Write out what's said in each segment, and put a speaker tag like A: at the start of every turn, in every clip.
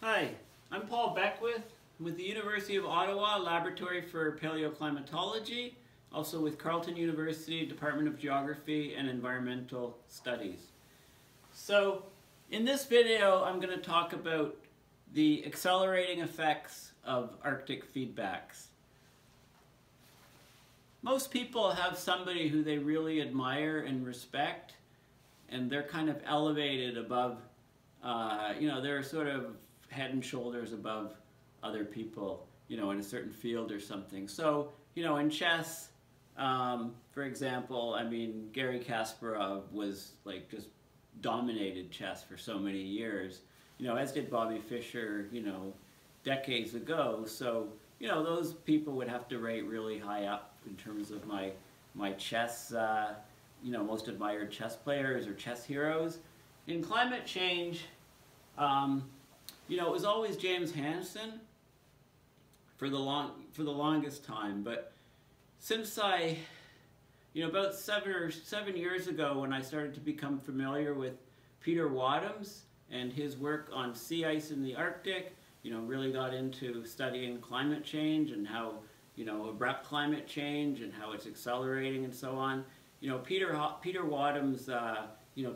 A: Hi, I'm Paul Beckwith with the University of Ottawa Laboratory for Paleoclimatology, also with Carleton University Department of Geography and Environmental Studies. So in this video I'm going to talk about the accelerating effects of Arctic feedbacks. Most people have somebody who they really admire and respect, and they're kind of elevated above, they're sort of head and shoulders above other people, in a certain field or something. So, in chess, for example, Garry Kasparov was just dominated chess for so many years, as did Bobby Fischer, decades ago. So, those people would have to rate really high up in terms of my chess, most admired chess players or chess heroes. In climate change, it was always James Hansen for the longest time, but since about 7 years ago, when I started to become familiar with Peter Wadhams and his work on sea ice in the Arctic, really got into studying climate change and how, abrupt climate change and how it's accelerating and so on. Peter Wadhams,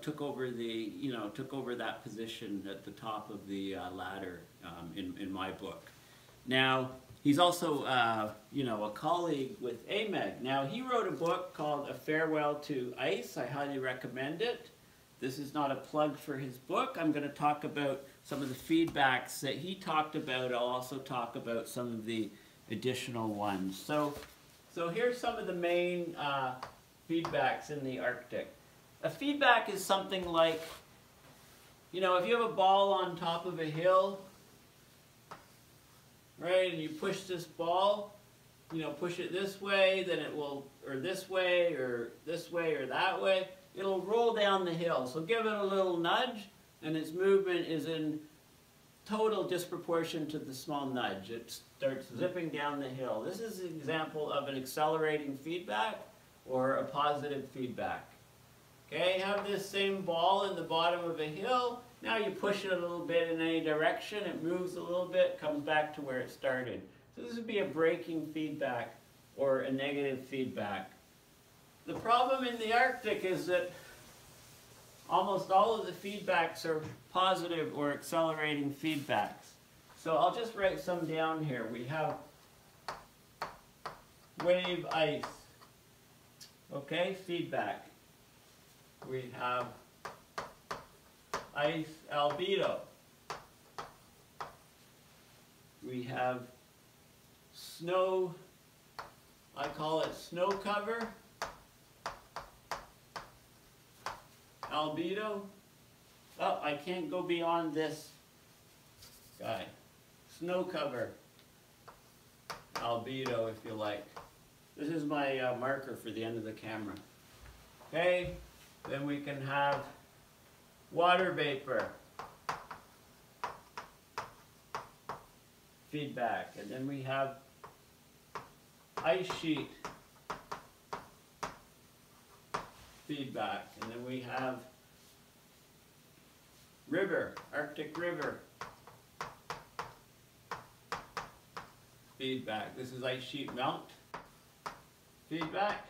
A: took over that position at the top of the ladder in my book. Now, he's also, a colleague with AMEG. Now, he wrote a book called A Farewell to Ice. I highly recommend it. This is not a plug for his book. I'm going to talk about some of the feedbacks that he talked about. I'll also talk about some of the additional ones. So here's some of the main feedbacks in the Arctic. A feedback is something like, if you have a ball on top of a hill, right, and you push this ball, push it this way, then it will, or this way, or this way, or that way, it'll roll down the hill. So give it a little nudge, and its movement is in total disproportion to the small nudge. It starts zipping down the hill. This is an example of an accelerating feedback or a positive feedback. Okay, have this same ball in the bottom of a hill. Now you push it a little bit in any direction, it moves a little bit, comes back to where it started. So this would be a braking feedback or a negative feedback. The problem in the Arctic is that almost all of the feedbacks are positive or accelerating feedbacks. So I'll just write some down here. We have wave ice. Okay, feedback. We have ice albedo. We have snow, I call it snow cover, albedo. Oh, I can't go beyond this guy. Snow cover, albedo, if you like. This is my marker for the end of the camera. Okay. Then we can have water vapor feedback, and then we have ice sheet feedback, and then we have river, Arctic river feedback. This is ice sheet melt feedback,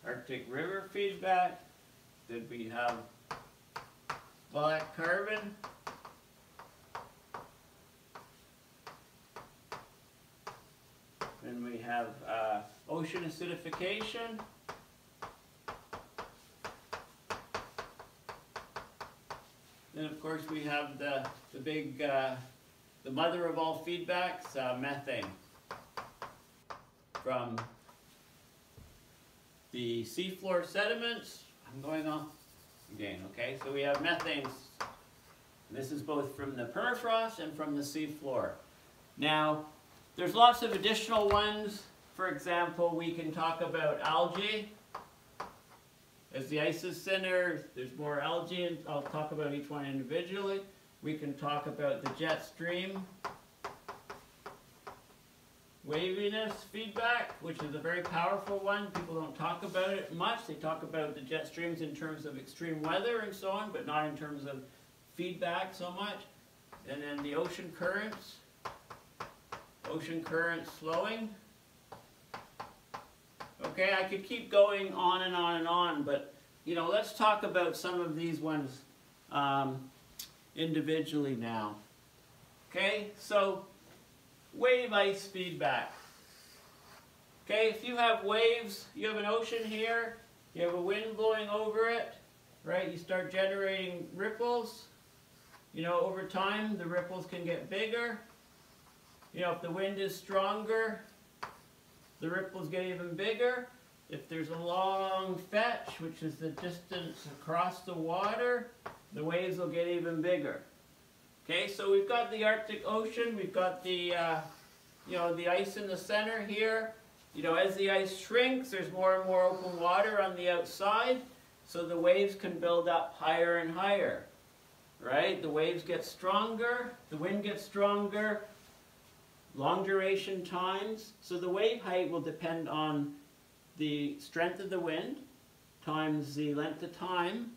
A: Arctic river feedback. Then we have black carbon, then we have ocean acidification, then of course we have the big, the mother of all feedbacks, methane from the seafloor sediments. I'm going off again, okay? So we have methane. This is both from the permafrost and from the seafloor. Now, there's lots of additional ones. For example, we can talk about algae. As the ice is thinner, there's more algae, and I'll talk about each one individually. We can talk about the jet stream waviness feedback, which is a very powerful one. People don't talk about it much. They talk about the jet streams in terms of extreme weather and so on, but not in terms of feedback so much. And then the ocean currents slowing. Okay, I could keep going on and on and on, but you know, let's talk about some of these ones individually now. Okay, so wave ice feedback. Okay, if you have waves, you have an ocean here, you have a wind blowing over it, right? You start generating ripples. You know, over time, the ripples can get bigger. You know, if the wind is stronger, the ripples get even bigger. If there's a long fetch, which is the distance across the water, the waves will get even bigger. Okay, so we've got the Arctic Ocean, we've got the, you know, the ice in the center here. You know, as the ice shrinks, there's more and more open water on the outside, so the waves can build up higher and higher. Right? The waves get stronger, the wind gets stronger, long duration times. So the wave height will depend on the strength of the wind times the length of time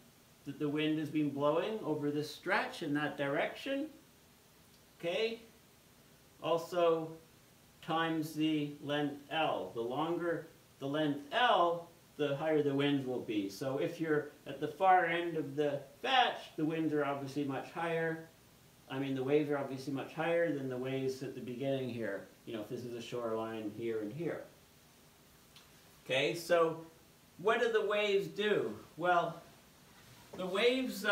A: that the wind has been blowing over this stretch in that direction. Okay? Also times the length L. The longer the length L, the higher the winds will be. So if you're at the far end of the fetch, the winds are obviously much higher. I mean, the waves are obviously much higher than the waves at the beginning here. You know, if this is a shoreline here and here. Okay, so what do the waves do? Well, the waves,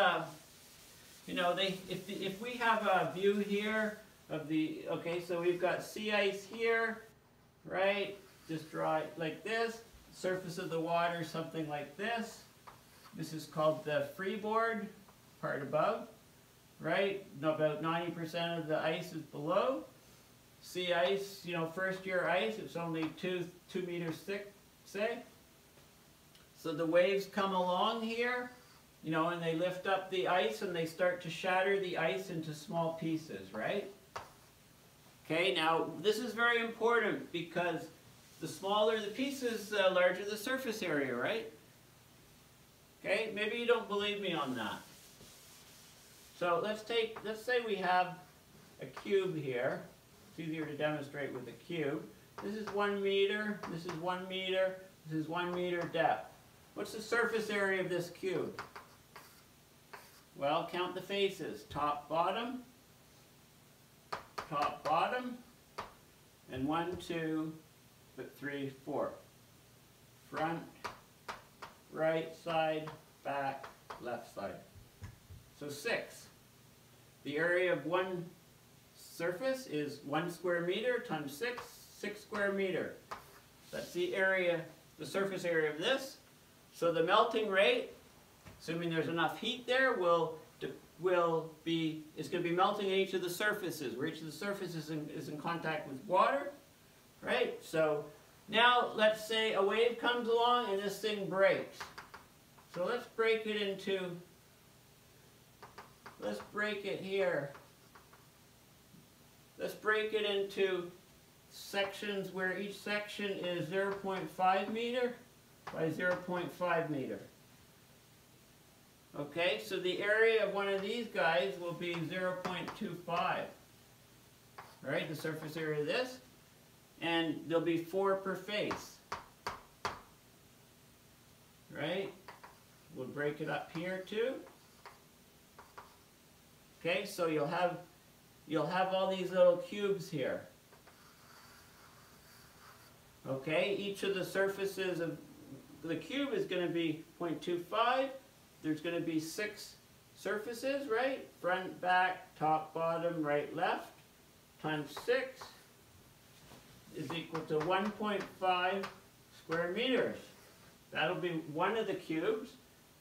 A: you know, if we have a view here of the, okay, so we've got sea ice here, right? Just draw it like this. Surface of the water, something like this. This is called the freeboard, part above, right? About 90% of the ice is below. Sea ice, you know, first year ice, it's only 2 meters thick, say. So the waves come along here, you know, and they lift up the ice and they start to shatter the ice into small pieces, right? Okay, now this is very important because the smaller the pieces, the larger the surface area, right? Okay, maybe you don't believe me on that. So let's say we have a cube here. It's easier to demonstrate with a cube. This is 1 meter, this is 1 meter, this is 1 meter depth. What's the surface area of this cube? Well, count the faces. Top, bottom, and 1, 2, 3, 4. Front, right side, back, left side. So 6. The area of one surface is 1 square meter times 6 square meter. That's the area, the surface area of this. So the melting rate, assuming there's enough heat there, it's going to be melting at each of the surfaces, where each of the surfaces is in contact with water, right? So now let's say a wave comes along and this thing breaks. So let's break it into, let's break it here. Let's break it into sections where each section is 0.5 meter by 0.5 meter. Okay, so the area of one of these guys will be 0.25. Right, the surface area of this. And there'll be 4 per face. Right? We'll break it up here too. Okay, so you'll have all these little cubes here. Okay, each of the surfaces of the cube is going to be 0.25. There's going to be 6 surfaces, right? Front, back, top, bottom, right, left, times 6 is equal to 1.5 square meters. That'll be one of the cubes.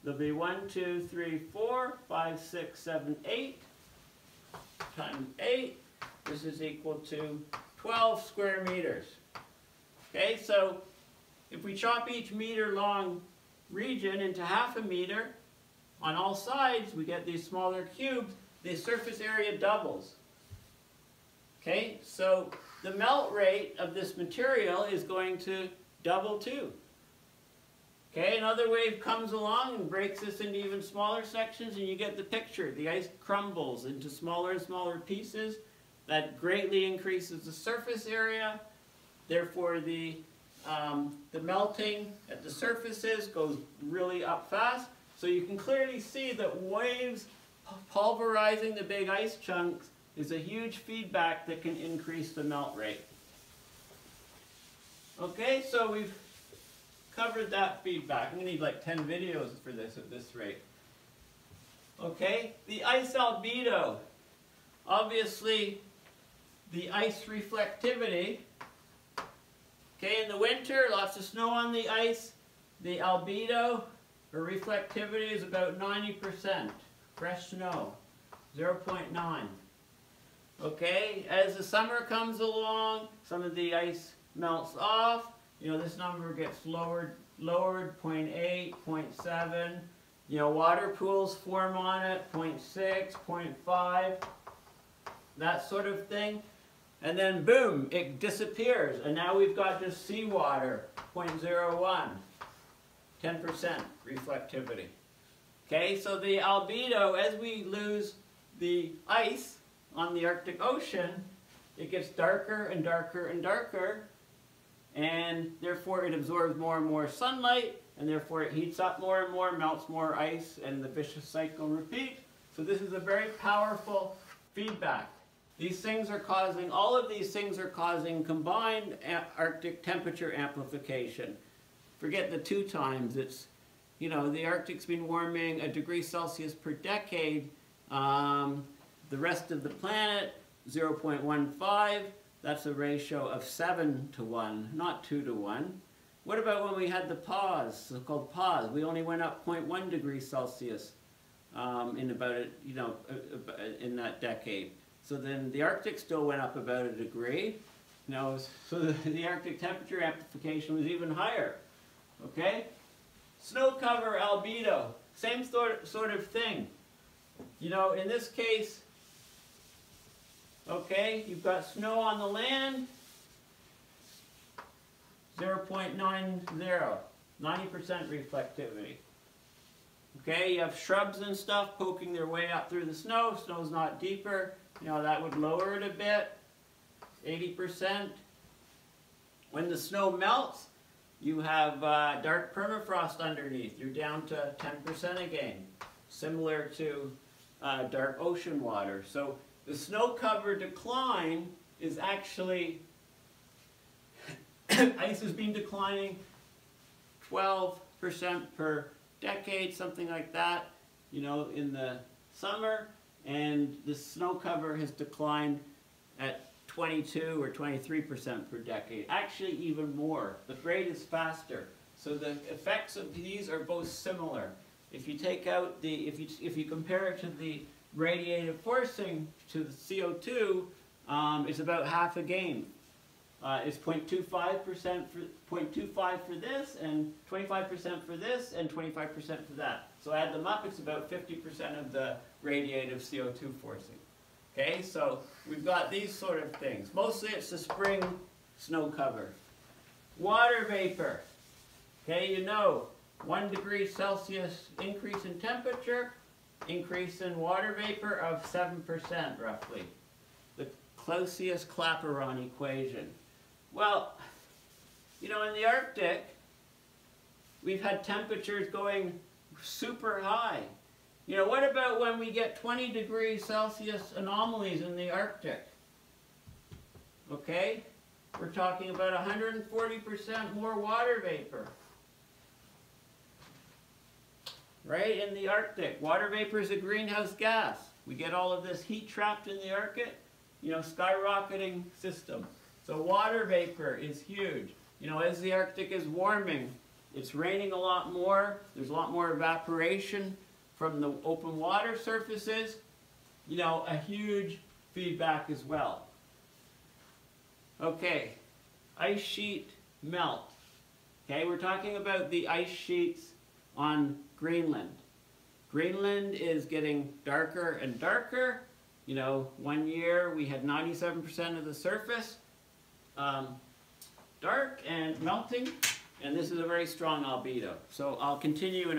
A: There'll be 1, 2, 3, 4, 5, 6, 7, 8 times 8. This is equal to 12 square meters. Okay, so if we chop each meter long region into half a meter, on all sides we get these smaller cubes, the surface area doubles. Okay, so the melt rate of this material is going to double too. Okay, another wave comes along and breaks this into even smaller sections, and you get the picture. The ice crumbles into smaller and smaller pieces. That greatly increases the surface area. Therefore, the melting at the surfaces goes really up fast. So you can clearly see that waves pulverizing the big ice chunks is a huge feedback that can increase the melt rate. Okay, so we've covered that feedback. I'm going to need like 10 videos for this at this rate. Okay, the ice albedo. Obviously, the ice reflectivity. Okay, in the winter, lots of snow on the ice. The albedo, or reflectivity, is about 90%. Fresh snow, 0.9. Okay, as the summer comes along, some of the ice melts off. You know, this number gets lowered, 0.8, 0.7. You know, water pools form on it, 0.6, 0.5, that sort of thing. And then boom, it disappears. And now we've got just seawater, 0.01, 10% reflectivity. Okay, so the albedo, as we lose the ice on the Arctic Ocean, it gets darker and darker and darker, and therefore it absorbs more and more sunlight, and therefore it heats up more and more, melts more ice, and the vicious cycle repeats. So this is a very powerful feedback. These things are causing, all of these things are causing combined Arctic temperature amplification. Forget the 2 times. It's, you know, the Arctic's been warming 1 degree Celsius per decade. The rest of the planet, 0.15. That's a ratio of 7 to 1, not 2 to 1. What about when we had the pause, so-called pause? We only went up 0.1 degrees Celsius in about, you know, in that decade. So then the Arctic still went up about 1 degree. You know, so the Arctic temperature amplification was even higher. Okay? Snow cover albedo, same sort of thing. You know, in this case, okay, you've got snow on the land, 0.90, 90% reflectivity. Okay, you have shrubs and stuff poking their way up through the snow. Snow's not deeper. You know, that would lower it a bit, 80%. When the snow melts, you have dark permafrost underneath. You're down to 10% again, similar to dark ocean water. So the snow cover decline is actually, ice has been declining 12% per decade, something like that, you know, in the summer, and the snow cover has declined at 22 or 23% per decade. Actually even more. The rate is faster. So the effects of these are both similar. If you take out the, if you compare it to the radiative forcing to the CO2, it's about half a gain. It's 0.25% for 0.25 for this, and 25% for this, and 25% for that. So add them up, it's about 50% of the radiative CO2 forcing. Okay, so we've got these sort of things. Mostly it's the spring snow cover. Water vapor. Okay, you know, 1 degree Celsius increase in temperature, increase in water vapor of 7% roughly. The Clausius-Clapeyron equation. Well, you know, in the Arctic, we've had temperatures going super high. You know, what about when we get 20 degrees Celsius anomalies in the Arctic? Okay, we're talking about 140% more water vapor. Right, in the Arctic. Water vapor is a greenhouse gas. We get all of this heat trapped in the Arctic, you know, skyrocketing system. So water vapor is huge. You know, as the Arctic is warming, it's raining a lot more. There's a lot more evaporation from the open water surfaces. You know, a huge feedback as well. Okay, ice sheet melt. Okay, we're talking about the ice sheets on Greenland. Greenland is getting darker and darker. You know, one year we had 97% of the surface dark and melting. And this is a very strong albedo. So I'll continue in a